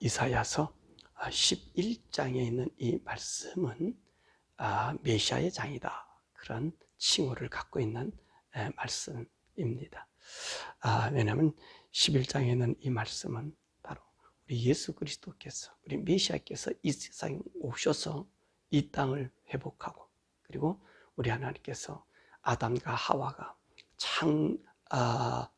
이사야서 11장에 있는 이 말씀은 메시아의 장이다, 그런 칭호를 갖고 있는 말씀입니다. 왜냐하면 11장에 있는 이 말씀은 바로 우리 예수 그리스도께서, 우리 메시아께서 이 세상에 오셔서 이 땅을 회복하고, 그리고 우리 하나님께서 아담과 하와가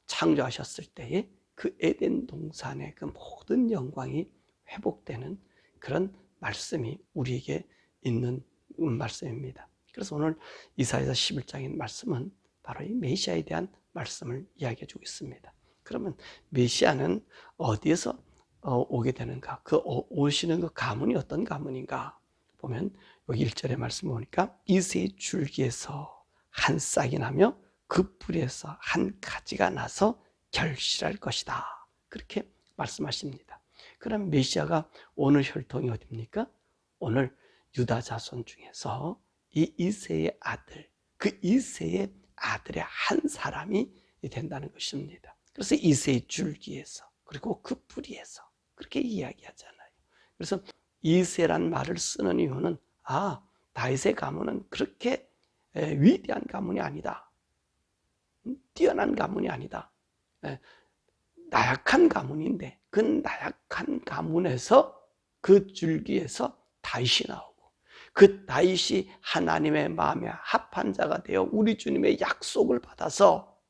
창조하셨을 때에 그 에덴 동산의 그 모든 영광이 회복되는 그런 말씀이 우리에게 있는 말씀입니다. 그래서 오늘 이사야서 11장의 말씀은 바로 이 메시아에 대한 말씀을 이야기해 주고 있습니다. 그러면 메시아는 어디에서 오게 되는가? 그 오시는 그 가문이 어떤 가문인가? 보면 여기 1절의 말씀 보니까 이새의 줄기에서 한 싹이 나며 그 뿌리에서 한 가지가 나서 결실할 것이다, 그렇게 말씀하십니다. 그럼 메시아가 오늘 혈통이 어디입니까? 오늘 유다 자손 중에서 이 이새의 아들, 그 이새의 아들의 한 사람이 된다는 것입니다. 그래서 이새의 줄기에서, 그리고 그 뿌리에서, 그렇게 이야기하잖아요. 그래서 이새란 말을 쓰는 이유는 다윗의 가문은 그렇게 위대한 가문이 아니다, 뛰어난 가문이 아니다, 나약한 가문인데 그 나약한 가문에서, 그 줄기에서 다윗이 나오고, 그 다윗이 하나님의 마음에 합한 자가 되어 우리 주님의 약속을 받아서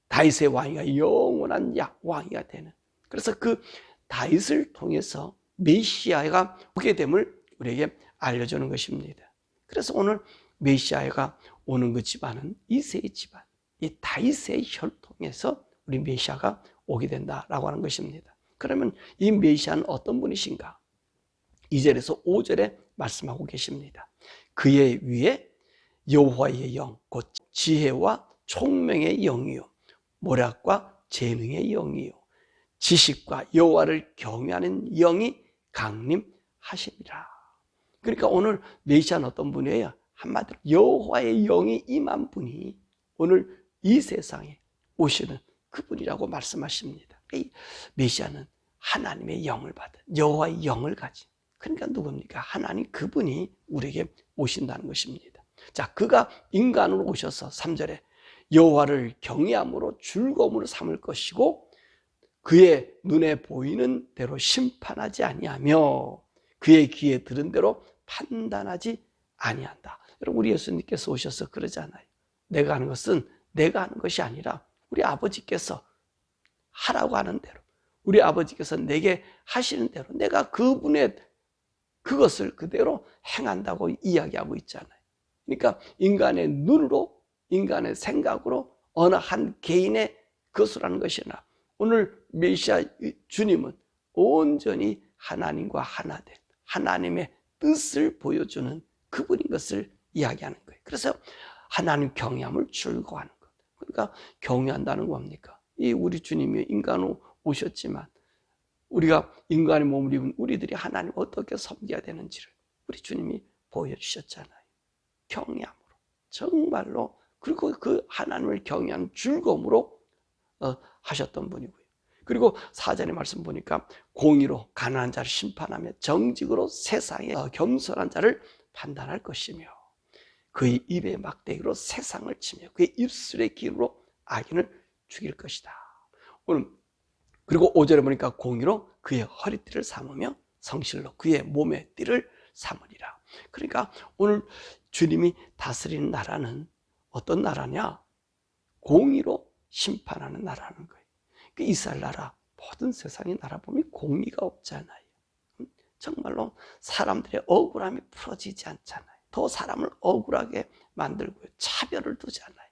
다윗의 왕위가 영원한 왕위가 되는, 그래서 그 다윗을 통해서 메시아가 오게 됨을 우리에게 알려주는 것입니다. 그래서 오늘 메시아가 오는 그 집안은 이새의 집안, 이 다윗의 혈통에서 우리 메시아가 오게 된다라고 하는 것입니다. 그러면 이 메시아는 어떤 분이신가? 2절에서 5절에 말씀하고 계십니다. 그의 위에 여호와의 영, 곧 지혜와 총명의 영이요, 모략과 재능의 영이요, 지식과 여호와를 경외하는 영이 강림하시리라. 그러니까 오늘 메시아는 어떤 분이에요? 한마디로 여호와의 영이 임한 분이 오늘 이 세상에 오시는 그분이라고 말씀하십니다. 이 메시아는 하나님의 영을 받은, 여호와의 영을 가진, 그러니까 누굽니까? 하나님 그분이 우리에게 오신다는 것입니다. 자, 그가 인간으로 오셔서 3절에 여호와를 경외함으로 즐거움으로 삼을 것이고, 그의 눈에 보이는 대로 심판하지 아니하며 그의 귀에 들은 대로 판단하지 아니한다. 여러분, 우리 예수님께서 오셔서 그러잖아요. 내가 하는 것은 내가 하는 것이 아니라 우리 아버지께서 하라고 하는 대로, 우리 아버지께서 내게 하시는 대로 내가 그분의 그것을 그대로 행한다고 이야기하고 있잖아요. 그러니까 인간의 눈으로, 인간의 생각으로 어느 한 개인의 것을 하는 것이 아니라 오늘 메시아 주님은 온전히 하나님과 하나 된 하나님의 뜻을 보여주는 그분인 것을 이야기하는 거예요. 그래서 하나님 경외함을 즐거워하는 것. 그러니까 경외한다는 건 뭡니까? 이 우리 주님이 인간으로 오셨지만 우리가 인간의 몸을 입은 우리들이 하나님을 어떻게 섬겨야 되는지를 우리 주님이 보여주셨잖아요. 경외함으로, 정말로, 그리고 그 하나님을 경외하는 즐거움으로 하셨던 분이고요. 그리고 4절의 말씀 보니까 공의로 가난한 자를 심판하며 정직으로 세상에 겸손한 자를 판단할 것이며 그의 입의 막대기로 세상을 치며 그의 입술의 기름으로 악인을 죽일 것이다. 오늘 그리고 5절에 보니까 공의로 그의 허리띠를 삼으며 성실로 그의 몸의 띠를 삼으리라. 그러니까 오늘 주님이 다스리는 나라는 어떤 나라냐? 공의로 심판하는 나라는 거예요. 그 이스라엘 나라, 모든 세상의 나라 보면 공의가 없잖아요. 정말로 사람들의 억울함이 풀어지지 않잖아요. 더 사람을 억울하게 만들고요, 차별을 두잖아요.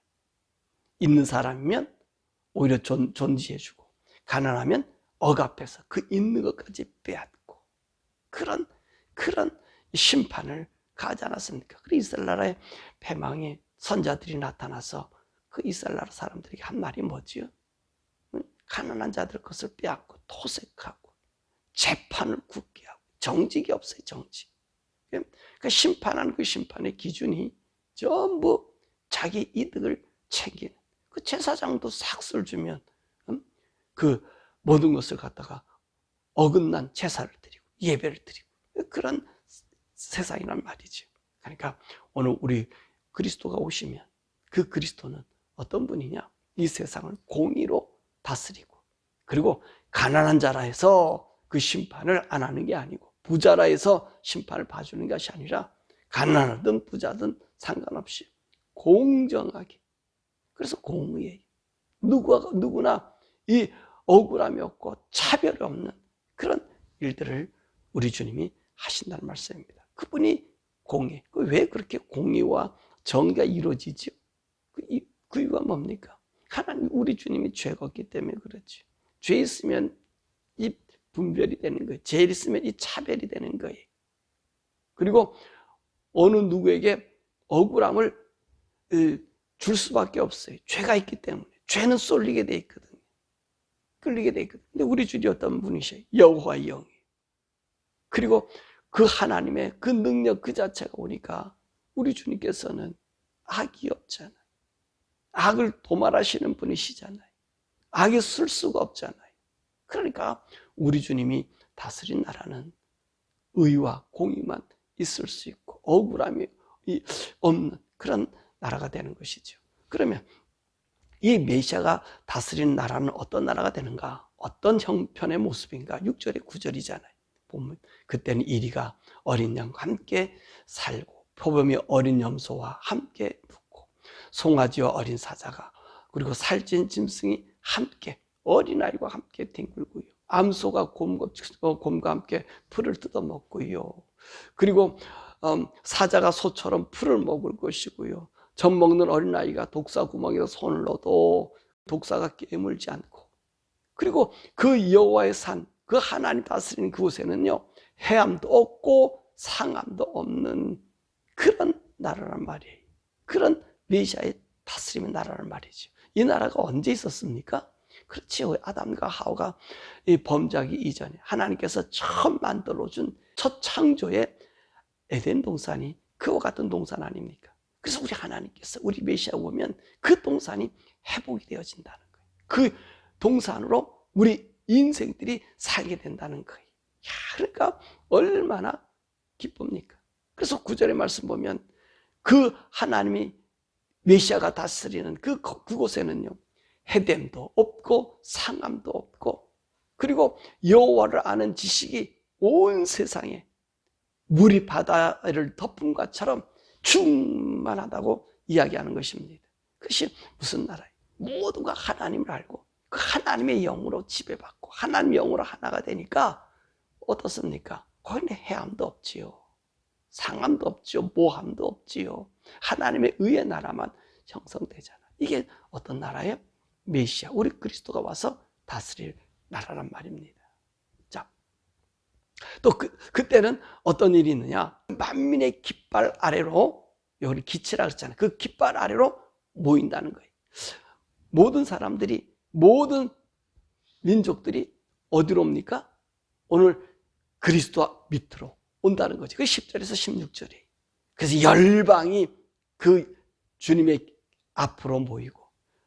있는 사람이면 오히려 존지해주고, 가난하면 억압해서 그 있는 것까지 빼앗고, 그런 심판을 가하지 않았습니까? 그리고 이스라엘 나라의 패망의 선자들이 나타나서 그 이스라엘 나라 사람들에게 한 말이 뭐지요? 가난한 자들 것을 빼앗고 토색하고 재판을 굳게 하고, 정직이 없어요, 정직. 그러니까 심판하는 그 심판의 기준이 전부 자기 이득을 챙기는, 그 제사장도 삭슬 주면 그 모든 것을 갖다가 어긋난 제사를 드리고 예배를 드리고 그런 세상이란 말이죠. 그러니까 오늘 우리 그리스도가 오시면 그 그리스도는 어떤 분이냐? 이 세상을 공의로 다스리고, 그리고 가난한 자라 해서 그 심판을 안 하는 게 아니고, 부자라 해서 심판을 봐주는 것이 아니라 가난하든 부자든 상관없이 공정하게, 그래서 공의예요. 누구나 이 억울함이 없고 차별이 없는 그런 일들을 우리 주님이 하신다는 말씀입니다. 그분이 공의. 왜 그렇게 공의와 정의가 이루어지죠? 그 이유가 뭡니까? 하나님, 우리 주님이 죄가 없기 때문에 그렇지. 죄 있으면 이 분별이 되는 거예요. 죄 있으면 이 차별이 되는 거예요. 그리고 어느 누구에게 억울함을 줄 수밖에 없어요. 죄가 있기 때문에. 죄는 쏠리게 돼 있거든요. 끌리게 돼 있거든요. 근데 우리 주님 어떤 분이셔요? 여호와의 영이. 그리고 그 하나님의 그 능력 그 자체가 오니까 우리 주님께서는 악이 없잖아요. 악을 도말하시는 분이시잖아요. 악이 쓸 수가 없잖아요. 그러니까 우리 주님이 다스린 나라는 의와 공의만 있을 수 있고 억울함이 없는 그런 나라가 되는 것이죠. 그러면 이 메시아가 다스리는 나라는 어떤 나라가 되는가? 어떤 형편의 모습인가? 6절에 9절이잖아요. 보면 그때는 이리가 어린 양과 함께 살고 표범이 어린 염소와 함께 눕고 송아지와 어린 사자가 그리고 살찐 짐승이 함께 어린아이와 함께 뒹굴고요. 암소가 곰과 함께 풀을 뜯어먹고요. 그리고 사자가 소처럼 풀을 먹을 것이고요. 젖 먹는 어린아이가 독사 구멍에 손을 넣어도 독사가 깨물지 않고, 그리고 그 여호와의 산, 그 하나님 다스리는 그곳에는요 해암도 없고 상암도 없는 그런 나라란 말이에요. 그런 메시아의 다스림의 나라란 말이죠. 이 나라가 언제 있었습니까? 그렇지요. 아담과 하와가 범죄하기 이전에 하나님께서 처음 만들어준 첫 창조의 에덴 동산이 그와 같은 동산 아닙니까? 그래서 우리 하나님께서 우리 메시아 오면 그 동산이 회복이 되어진다는 거예요. 그 동산으로 우리 인생들이 살게 된다는 거예요. 야, 그러니까 얼마나 기쁩니까? 그래서 9절의 말씀 보면 그 하나님이 메시아가 다스리는 그곳에는요 해됨도 없고 상암도 없고, 그리고 여호와를 아는 지식이 온 세상에 물이 바다를 덮은 것처럼 충만하다고 이야기하는 것입니다. 그것이 무슨 나라예요? 모두가 하나님을 알고 그 하나님의 영으로 지배받고 하나님의 영으로 하나가 되니까 어떻습니까? 거기는 해암도 없지요. 상암도 없지요. 모함도 없지요. 하나님의 의의 나라만 형성되잖아. 이게 어떤 나라예요? 메시아, 우리 그리스도가 와서 다스릴 나라란 말입니다. 자, 또 그때는 어떤 일이 있느냐? 만민의 깃발 아래로, 여기 기치라 그랬잖아요. 그 깃발 아래로 모인다는 거예요. 모든 사람들이, 모든 민족들이 어디로 옵니까? 오늘 그리스도 밑으로 온다는 거죠. 그 10절에서 16절이에요. 그래서 열방이 그 주님의 앞으로 모이고,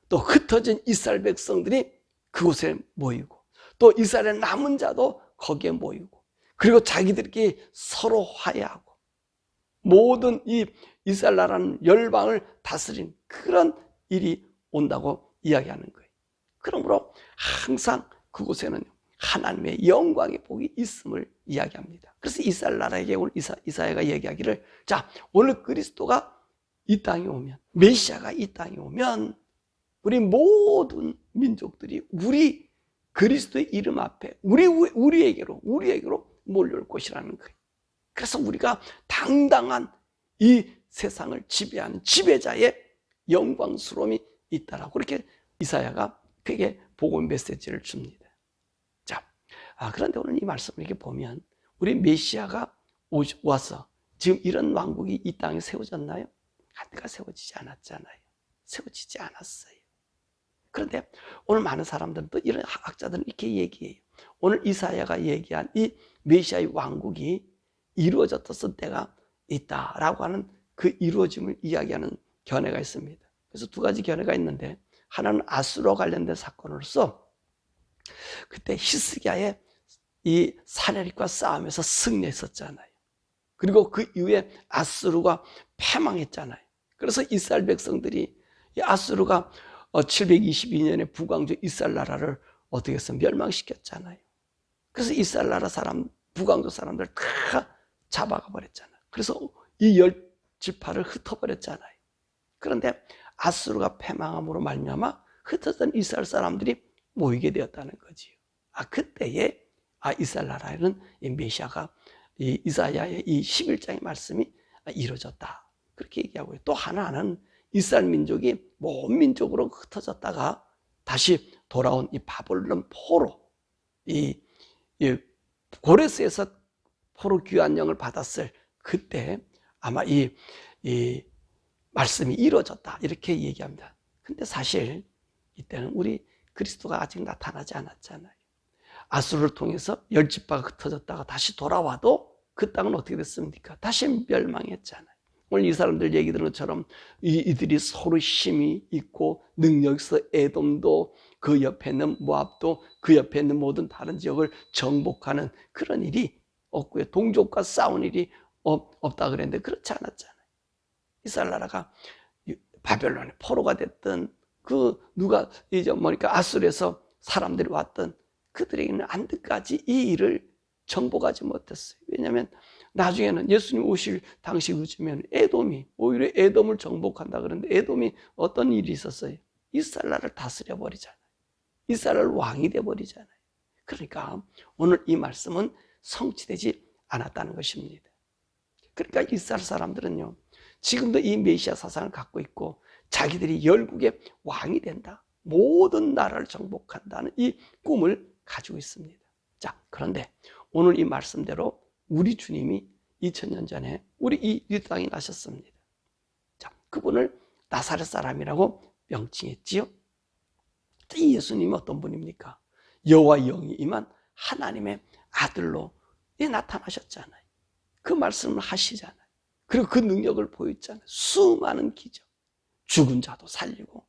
또 흩어진 이스라엘 백성들이 그곳에 모이고, 또 이스라엘의 남은 자도 거기에 모이고, 그리고 자기들끼리 서로 화해하고, 모든 이 이스라엘 나라는 열방을 다스린 그런 일이 온다고 이야기하는 거예요. 그러므로 항상 그곳에는 하나님의 영광의 복이 있음을 이야기합니다. 그래서 이스라엘 나라에게 오늘 이사야가 얘기하기를, 자, 오늘 그리스도가 이 땅에 오면, 메시아가 이 땅에 오면 우리 모든 민족들이 우리 그리스도의 이름 앞에 우리에게로 몰려올 것이라는 거예요. 그래서 우리가 당당한 이 세상을 지배하는 지배자의 영광스러움이 있다라고 그렇게 이사야가 그에게 복음 메시지를 줍니다. 자, 그런데 오늘 이 말씀을 이렇게 보면 우리 메시아가 와서 지금 이런 왕국이 이 땅에 세워졌나요? 한때가 세워지지 않았잖아요. 세워지지 않았어요. 그런데 오늘 많은 사람들은 또 이런 학자들은 이렇게 얘기해요. 오늘 이사야가 얘기한 이 메시아의 왕국이 이루어졌던 때가 있다라고 하는 그 이루어짐을 이야기하는 견해가 있습니다. 그래서 두 가지 견해가 있는데, 하나는 아수르와 관련된 사건으로서 그때 히스기야의 이 사내립과 싸움에서 승리했었잖아요. 그리고 그 이후에 아수르가 패망했잖아요. 그래서 이스라엘 백성들이 이 아수르가 722년에 북왕조 이스라엘 나라를 어떻게 해서 멸망시켰잖아요. 그래서 이스라엘 나라 사람, 북왕조 사람들 다 잡아가 버렸잖아요. 그래서 이 10지파를 흩어버렸잖아요. 그런데 아수르가 패망함으로 말미암아 흩어졌던 이스라엘 사람들이 모이게 되었다는 거지요. 그때에 이스라엘 나라에는 이 메시아가 이 이사야의 이 11장의 말씀이 이루어졌다. 그렇게 얘기하고요. 또 하나는 이스라엘 민족이 온 민족으로 흩어졌다가 다시 돌아온 이 바벨론 포로, 이 고레스에서 포로 귀환령을 받았을 그때 아마 이 말씀이 이루어졌다. 이렇게 얘기합니다. 근데 사실 이때는 우리 그리스도가 아직 나타나지 않았잖아요. 아수르를 통해서 10지파가 흩어졌다가 다시 돌아와도 그 땅은 어떻게 됐습니까? 다시 멸망했잖아요. 오늘 이 사람들 얘기 들은 것처럼 이들이 서로 힘이 있고 능력이 있어 에돔도 그 옆에 있는 모압도 그 옆에 있는 모든 다른 지역을 정복하는 그런 일이 없고요. 동족과 싸운 일이 없다 그랬는데 그렇지 않았잖아요. 이스라엘 나라가 바벨론의 포로가 됐던 그 누가 이제 뭐니까 아수르에서 사람들이 왔던 그들에게는 안드까지 이 일을 정복하지 못했어요. 왜냐하면 나중에는 예수님 오실 당시 그쯤에는 에돔이 오히려 에돔을 정복한다 그러는데 에돔이 어떤 일이 있었어요? 이스라엘 나라를 다스려 버리잖아요. 이스라엘 왕이 돼 버리잖아요. 그러니까 오늘 이 말씀은 성취되지 않았다는 것입니다. 그러니까 이스라엘 사람들은요, 지금도 이 메시아 사상을 갖고 있고 자기들이 열국의 왕이 된다, 모든 나라를 정복한다는 이 꿈을 가지고 있습니다. 자, 그런데 오늘 이 말씀대로 우리 주님이 2000년 전에 우리 이 땅에 나셨습니다. 자, 그분을 나사렛 사람이라고 명칭했지요. 이 예수님이 어떤 분입니까? 여호와 영이 임한 하나님의 아들로 나타나셨잖아요. 그 말씀을 하시잖아요. 그리고 그 능력을 보였잖아요. 수많은 기적, 죽은 자도 살리고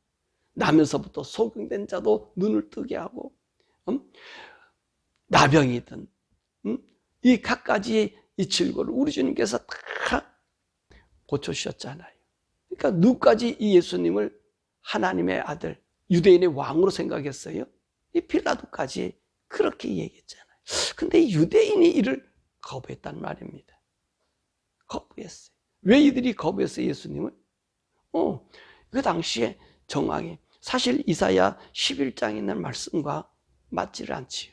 나면서부터 소경된 자도 눈을 뜨게 하고 나병이든 이 갖가지 이 질고를 우리 주님께서 다 고쳐주셨잖아요. 그러니까 누구까지 이 예수님을 하나님의 아들, 유대인의 왕으로 생각했어요? 이 빌라도까지 그렇게 얘기했잖아요. 근데 유대인이 이를 거부했단 말입니다. 거부했어요. 왜 이들이 거부했어요, 예수님을? 그 당시에 정황이 사실 이사야 11장에 있는 말씀과 맞지를 않지요.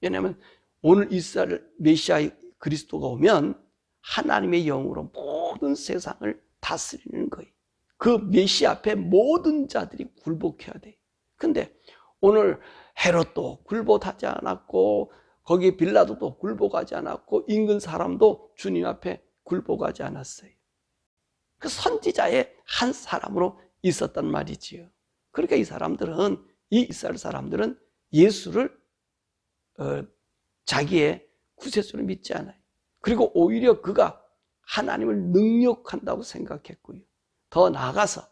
왜냐하면 오늘 이스라엘 메시아의 그리스도가 오면 하나님의 영으로 모든 세상을 다스리는 거예요. 그 메시아 앞에 모든 자들이 굴복해야 돼요. 근데 오늘 헤롯도 굴복하지 않았고 거기 빌라도도 굴복하지 않았고 인근 사람도 주님 앞에 굴복하지 않았어요. 그 선지자의 한 사람으로 있었단 말이지요. 그러니까 이 사람들은, 이 이스라엘 사람들은 예수를 자기의 구세주로 믿지 않아요. 그리고 오히려 그가 하나님을 능력한다고 생각했고요. 더 나아가서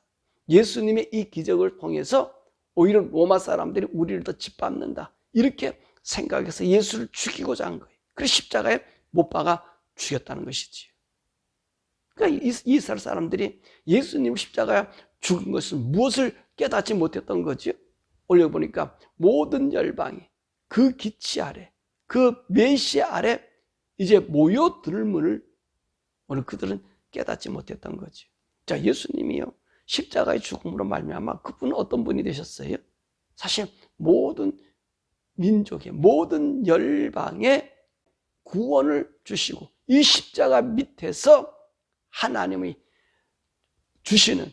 예수님의 이 기적을 통해서 오히려 로마 사람들이 우리를 더 짓밟는다, 이렇게 생각해서 예수를 죽이고자 한 거예요. 그래서 십자가에 못 박아 죽였다는 것이지요. 그러니까 이스라엘 사람들이 예수님 십자가에 죽은 것을 무엇을 깨닫지 못했던 거죠? 올려보니까 모든 열방이 그 기치 아래, 그 메시아 아래 이제 모여들음을 오늘 그들은 깨닫지 못했던 거죠. 자, 예수님이요, 십자가의 죽음으로 말미암아 그분은 어떤 분이 되셨어요? 사실 모든 민족의 모든 열방의 구원을 주시고 이 십자가 밑에서 하나님이 주시는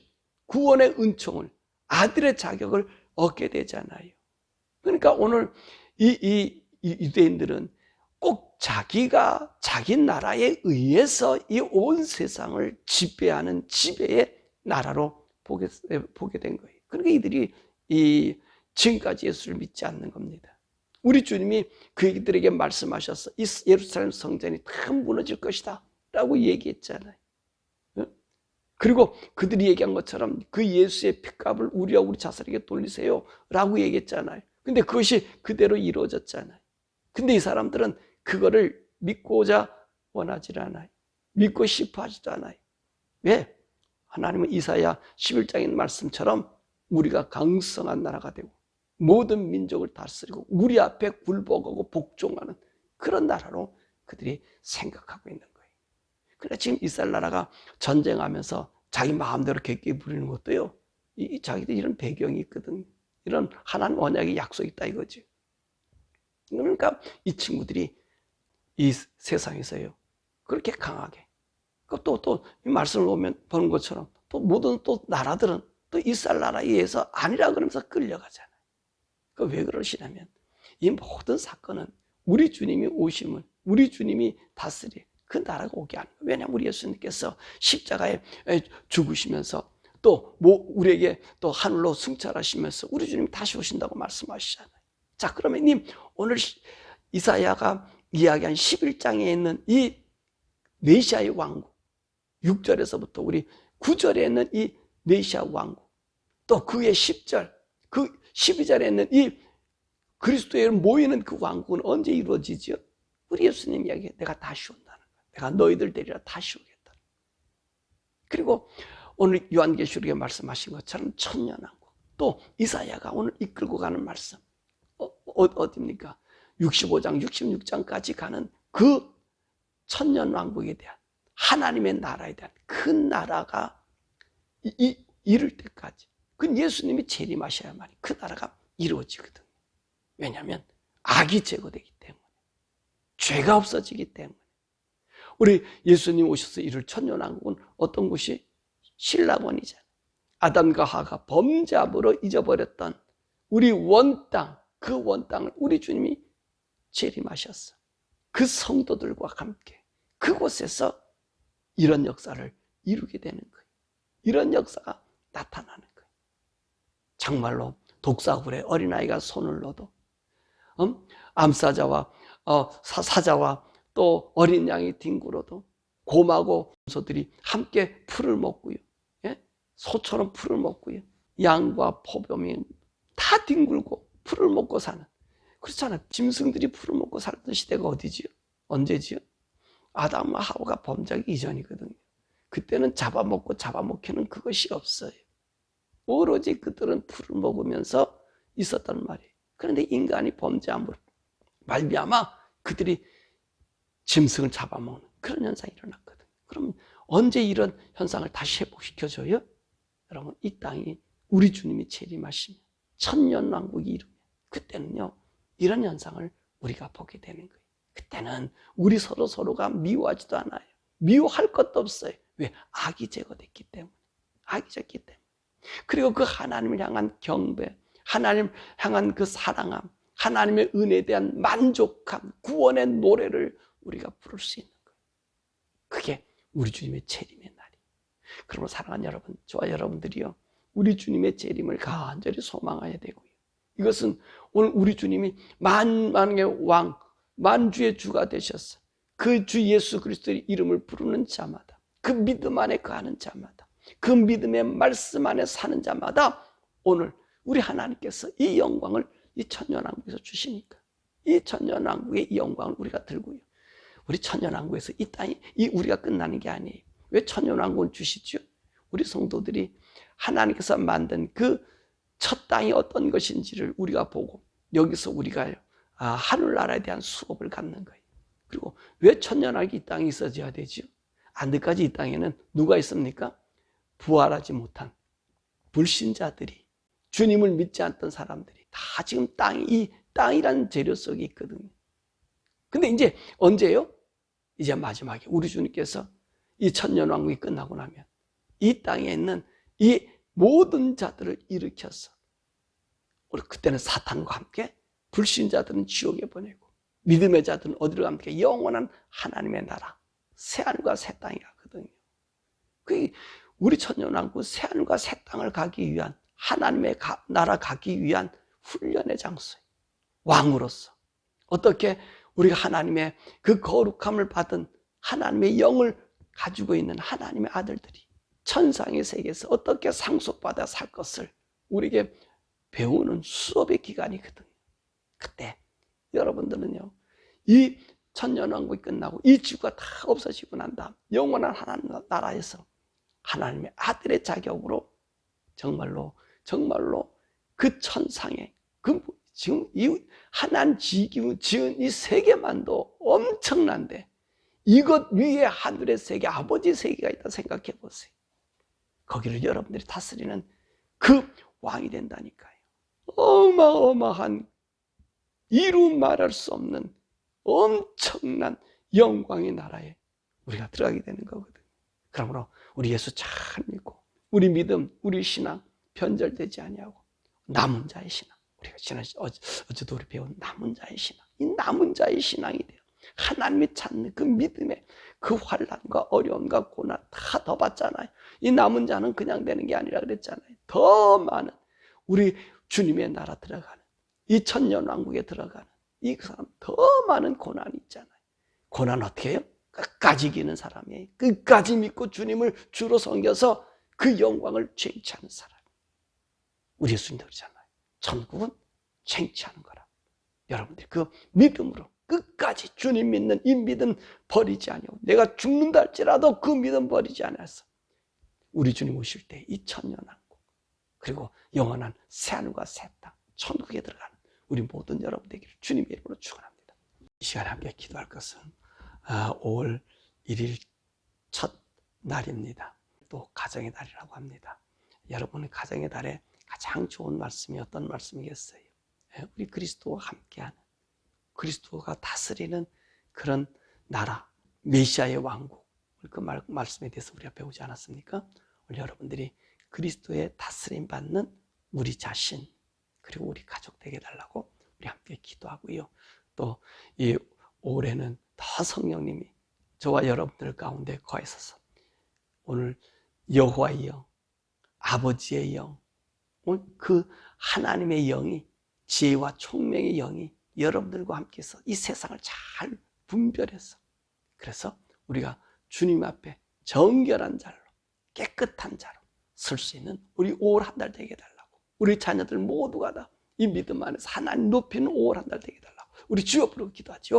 구원의 은총을, 아들의 자격을 얻게 되잖아요. 그러니까 오늘 이 유대인들은 꼭 자기가 자기 나라에 의해서 이 온 세상을 지배하는 지배의 나라로 보게 된 거예요. 그러니까 이들이 지금까지 예수를 믿지 않는 겁니다. 우리 주님이 그들에게 말씀하셔서 이 예루살렘 성전이 다 무너질 것이다 라고 얘기했잖아요. 그리고 그들이 얘기한 것처럼 그 예수의 핏값을 우리와 우리 자손에게 돌리세요 라고 얘기했잖아요. 근데 그것이 그대로 이루어졌잖아요. 근데 이 사람들은 그거를 믿고자 원하지 않아요. 믿고 싶어 하지도 않아요. 왜? 하나님은 이사야 11장의 말씀처럼 우리가 강성한 나라가 되고 모든 민족을 다스리고 우리 앞에 굴복하고 복종하는 그런 나라로 그들이 생각하고 있는 거예요. 그러니까 지금 이스라엘 나라가 전쟁하면서 자기 마음대로 객기 부리는 것도요, 자기들 이런 배경이 있거든요. 이런 하나님 언약의 약속이 있다 이거죠. 그러니까 이 친구들이 이 세상에서요, 그렇게 강하게 또 이 말씀을 보는 것처럼 또 모든 또 나라들은 또 이스라엘 나라에 의해서 아니라 그러면서 끌려가잖아요. 그 왜 그러시냐면 이 모든 사건은 우리 주님이 오심을, 우리 주님이 다스리 그 나라가 오게 하는 거예요. 왜냐하면 우리 예수님께서 십자가에 죽으시면서 또 우리에게 또 하늘로 승천하시면서 우리 주님 다시 오신다고 말씀하시잖아요. 자, 그러면 님 오늘 이사야가 이야기한 11장에 있는 이 메시아의 왕국, 6절에서부터 우리 9절에 있는 이 메시아 왕국, 또 그의 10절, 그 12절에 있는 이 그리스도에 모이는 그 왕국은 언제 이루어지죠? 우리 예수님 이야기해. 내가 다시 온다는 거야. 내가 너희들 데리러 다시 오겠다. 그리고 오늘 요한계시록에 말씀하신 것처럼 천년왕국, 또 이사야가 오늘 이끌고 가는 말씀 어디입니까? 65장, 66장까지 가는 그 천년왕국에 대한 하나님의 나라에 대한 그 나라가 이룰 때까지 그 예수님이 재림하셔야만이 그 나라가 이루어지거든요. 왜냐하면 악이 제거되기 때문에, 죄가 없어지기 때문에. 우리 예수님 오셔서 이룰 천년왕국은 어떤 곳이? 신라원이잖아요. 아담과 하가 범죄함으로 잊어버렸던 우리 원땅, 그 원땅을 우리 주님이 재림하셨어. 그 성도들과 함께 그곳에서 이런 역사를 이루게 되는 거예요. 이런 역사가 나타나는 거예요. 정말로 독사굴에 어린아이가 손을 넣어도 암사자와 사자와 또 어린 양이 뒹굴어도 곰하고 소들이 함께 풀을 먹고요. 예? 소처럼 풀을 먹고요. 양과 포범이 다 뒹굴고 풀을 먹고 사는, 그렇잖아요. 짐승들이 풀을 먹고 살던 시대가 어디지요? 언제지요? 아담과 하와가 범죄하기 이전이거든요. 그때는 잡아먹기는 그것이 없어요. 오로지 그들은 풀을 먹으면서 있었단 말이에요. 그런데 인간이 범죄함으로 말미암아 그들이 짐승을 잡아먹는 그런 현상이 일어났거든요. 그럼 언제 이런 현상을 다시 회복시켜줘요? 여러분, 이 땅이 우리 주님이 재림하시면 천년왕국이 이루면 그때는요, 이런 현상을 우리가 보게 되는 거예요. 그때는 우리 서로가 미워하지도 않아요. 미워할 것도 없어요. 왜? 악이 제거됐기 때문에. 악이 졌기 때문에. 그리고 그 하나님을 향한 경배, 하나님을 향한 그 사랑함, 하나님의 은혜에 대한 만족함, 구원의 노래를 우리가 부를 수 있는 거예요. 그게 우리 주님의 재림의 날이에요. 그러므로 사랑하는 여러분, 저와 여러분들이요, 우리 주님의 재림을 간절히 소망해야 되고요. 이것은 오늘 우리 주님이 만왕의 왕, 만주의 주가 되셨어. 그 주 예수 그리스도의 이름을 부르는 자마다, 그 믿음 안에 거하는 자마다, 그 믿음의 말씀 안에 사는 자마다 오늘 우리 하나님께서 이 영광을 이 천년왕국에서 주시니까 이 천년왕국의 이 영광을 우리가 들고요. 우리 천년왕국에서 이 땅이 우리가 끝나는 게 아니에요. 왜 천년왕국을 주시죠? 우리 성도들이 하나님께서 만든 그 첫 땅이 어떤 것인지를 우리가 보고 여기서 우리가 하늘나라에 대한 수업을 갖는 거예요. 그리고 왜 천년왕국이 이 땅에 있어져야 되죠? 안데까지 이 땅에는 누가 있습니까? 부활하지 못한 불신자들이, 주님을 믿지 않던 사람들이 다 지금 이 땅이라는 재료 속에 있거든요. 근데 이제 언제요? 이제 마지막에 우리 주님께서 이 천년왕국이 끝나고 나면 이 땅에 있는 이 모든 자들을 일으켜서 우리 그때는 사탄과 함께 불신자들은 지옥에 보내고 믿음의 자들은 어디로 갑니까? 영원한 하나님의 나라, 새하늘과 새 땅이 가거든요. 우리 천년왕국 새하늘과 새 땅을 가기 위한, 하나님의 나라 가기 위한 훈련의 장소예요. 왕으로서 어떻게 우리가 하나님의 그 거룩함을 받은 하나님의 영을 가지고 있는 하나님의 아들들이 천상의 세계에서 어떻게 상속받아 살 것을 우리에게 배우는 수업의 기간이거든요. 그때 여러분들은요, 이 천년왕국이 끝나고 이 지구가 다 없어지고 난 다음 영원한 하나님 나라에서 하나님의 아들의 자격으로 정말로 그 천상에 지금 이 하나님 지은 이 세계만도 엄청난데 이것 위에 하늘의 세계, 아버지 세계가 있다 생각해 보세요. 거기를 여러분들이 다스리는 그 왕이 된다니까요. 어마어마한 이루 말할 수 없는 엄청난 영광의 나라에 우리가 들어가게 되는 거거든요. 그러므로 우리 예수 잘 믿고 우리 믿음, 우리 신앙 변절되지 아니하고 남은 자의 신앙, 우리가 어제도 우리 배운 남은 자의 신앙, 이 남은 자의 신앙이 돼요. 하나님이 찾는 그 믿음에 그 환난과 어려움과 고난 다 더 받잖아요. 이 남은 자는 그냥 되는 게 아니라 그랬잖아요. 더 많은 우리 주님의 나라 들어가는 이 천년왕국에 들어가는 이 사람 더 많은 고난이 있잖아요. 고난 어떻게 해요? 끝까지 이기는 사람이에요. 끝까지 믿고 주님을 주로 섬겨서 그 영광을 쟁취하는 사람. 우리 예수님도 그러잖아요. 천국은 쟁취하는 거라. 여러분들이 그 믿음으로 끝까지 주님 믿는 이 믿음 버리지 아니하고 내가 죽는다 할지라도 그 믿음 버리지 않아서 우리 주님 오실 때 이 천년왕국 그리고 영원한 새하늘과 새 땅 천국에 들어가는 우리 모든 여러분 되기를 주님의 이름으로 축원합니다. 이 시간에 함께 기도할 것은 5월 1일 첫 날입니다. 또 가정의 달이라고 합니다. 여러분의 가정의 달에 가장 좋은 말씀이 어떤 말씀이겠어요? 우리 그리스도와 함께하는 그리스도가 다스리는 그런 나라, 메시아의 왕국. 그 말씀에 대해서 우리가 배우지 않았습니까? 우리 여러분들이 그리스도의 다스림 받는 우리 자신 그리고 우리 가족 되게 해달라고 우리 함께 기도하고요. 또 이 올해는 더 성령님이 저와 여러분들 가운데 거하셔서 오늘 여호와의 영, 아버지의 영, 오늘 그 하나님의 영이 지혜와 총명의 영이 여러분들과 함께해서 이 세상을 잘 분별해서 그래서 우리가 주님 앞에 정결한 자로 깨끗한 자로 설 수 있는 우리 5월 한 달 되게 해달라고 우리 자녀들 모두가 다 이 믿음 안에서 하나님 높이는 5월 한 달 되게 해달라고 우리 주여 부르고 기도하죠.